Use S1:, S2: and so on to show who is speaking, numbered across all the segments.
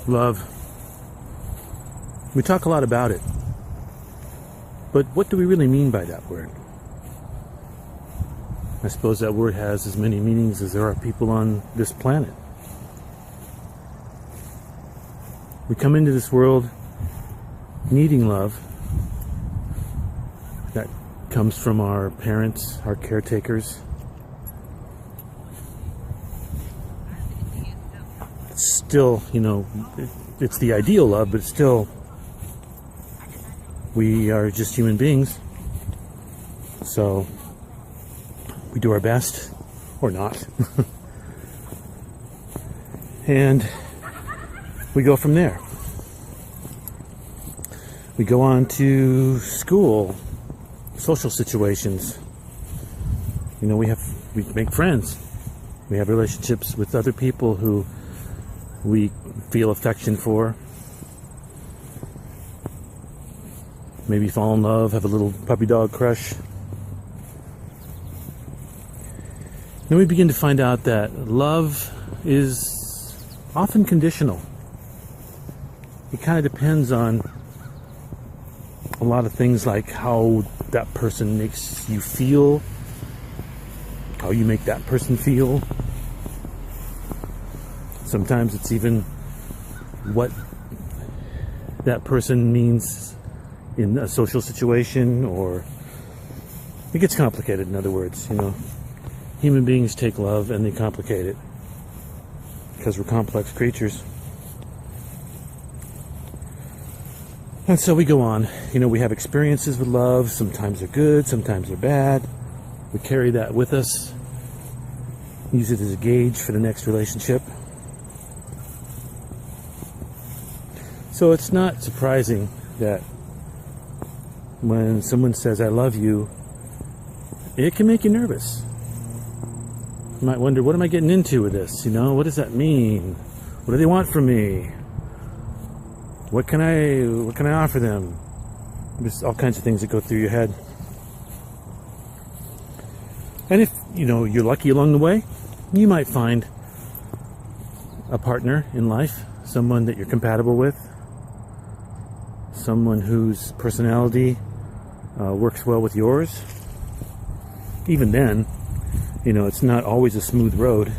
S1: love. We talk a lot about it. But what do we really mean by that word? I suppose that word has as many meanings as there are people on this planet. We come into this world needing love. That comes from our parents, our caretakers. Still, it's the ideal love, but still, we are just human beings. So, we do our best, or not. And we go from there. We go on to school, social situations. We make friends. We have relationships with other people who we feel affection for. Maybe fall in love, have a little puppy dog crush. Then we begin to find out that love is often conditional. It kind of depends on a lot of things, like how that person makes you feel, how you make that person feel. Sometimes it's even what that person means in a social situation, or it gets complicated, in other words. Human beings take love and they complicate it because we're complex creatures. And so we go on. We have experiences with love. Sometimes they're good, sometimes they're bad. We carry that with us, use it as a gauge for the next relationship. So it's not surprising that when someone says, "I love you," it can make you nervous. You might wonder, what am I getting into with this? What does that mean? What do they want from me? What can I offer them? There's all kinds of things that go through your head. And if, you're lucky along the way, you might find a partner in life, someone that you're compatible with, someone whose personality works well with yours. Even then, it's not always a smooth road.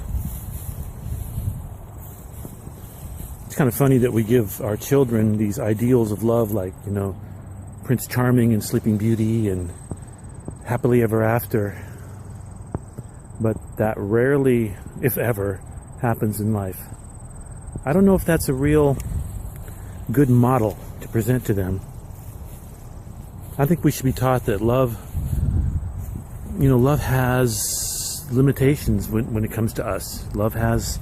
S1: It's kind of funny that we give our children these ideals of love, like, Prince Charming and Sleeping Beauty and happily ever after. But that rarely, if ever, happens in life. I don't know if that's a real good model to present to them. I think we should be taught that love has limitations when it comes to us. Love has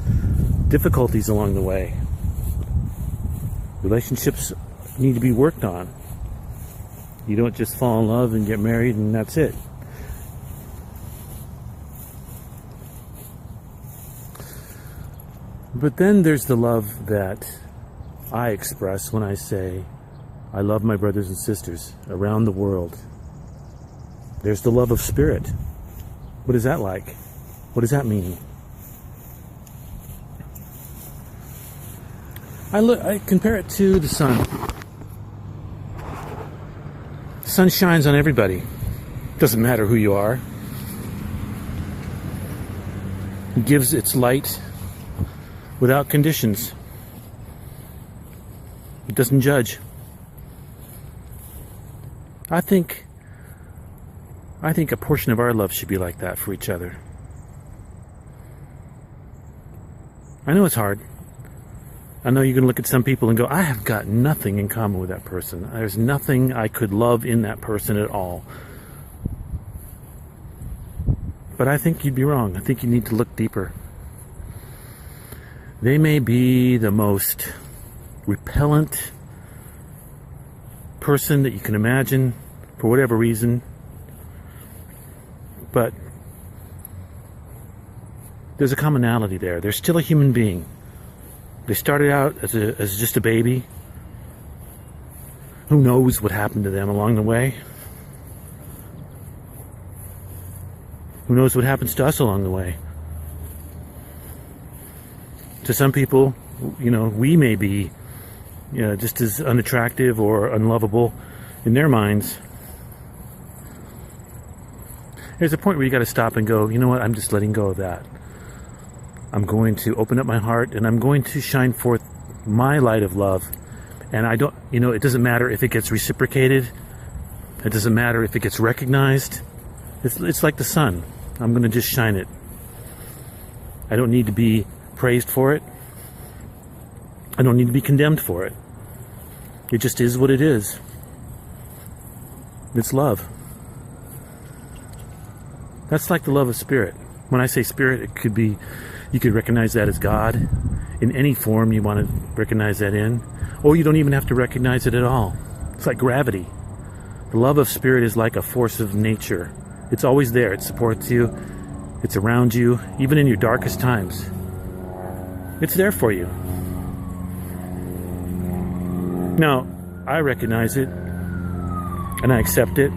S1: difficulties along the way. Relationships need to be worked on. You don't just fall in love and get married and that's it. But then there's the love that I express when I say, I love my brothers and sisters around the world. There's the love of spirit. What is that like? What does that mean? I compare it to the sun. The sun shines on everybody. Doesn't matter who you are. It gives its light without conditions. It doesn't judge. I think a portion of our love should be like that for each other. I know it's hard. I know you can look at some people and go, I have got nothing in common with that person. There's nothing I could love in that person at all. But I think you'd be wrong. I think you need to look deeper. They may be the most repellent person that you can imagine for whatever reason, but there's a commonality there. They're still a human being. They started out as just a baby. Who knows what happened to them along the way? Who knows what happens to us along the way? To some people, we may be just as unattractive or unlovable in their minds. There's a point where you got to stop and go, you know what, I'm just letting go of that. I'm going to open up my heart and I'm going to shine forth my light of love. And I don't, it doesn't matter if it gets reciprocated. It doesn't matter if it gets recognized. It's like the sun. I'm going to just shine it. I don't need to be praised for it. I don't need to be condemned for it. It just is what it is. It's love. That's like the love of spirit. When I say spirit, it could be, you could recognize that as God in any form you want to recognize that in. Or you don't even have to recognize it at all. It's like gravity. The love of spirit is like a force of nature. It's always there. It supports you. It's around you, even in your darkest times. It's there for you. Now, I recognize it, and I accept it.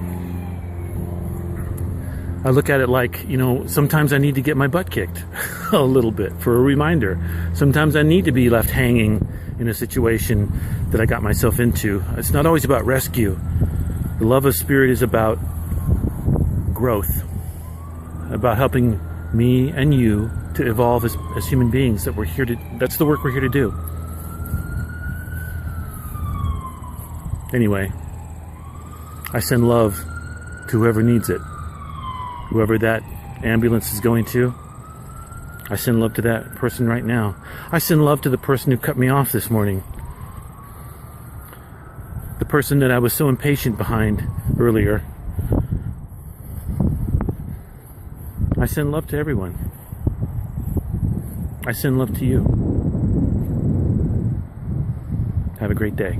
S1: I look at it like, sometimes I need to get my butt kicked a little bit for a reminder. Sometimes I need to be left hanging in a situation that I got myself into. It's not always about rescue. The love of spirit is about growth, about helping me and you to evolve as human beings. That's the work we're here to do. Anyway, I send love to whoever needs it. Whoever that ambulance is going to, I send love to that person right now. I send love to the person who cut me off this morning. The person that I was so impatient behind earlier. I send love to everyone. I send love to you. Have a great day.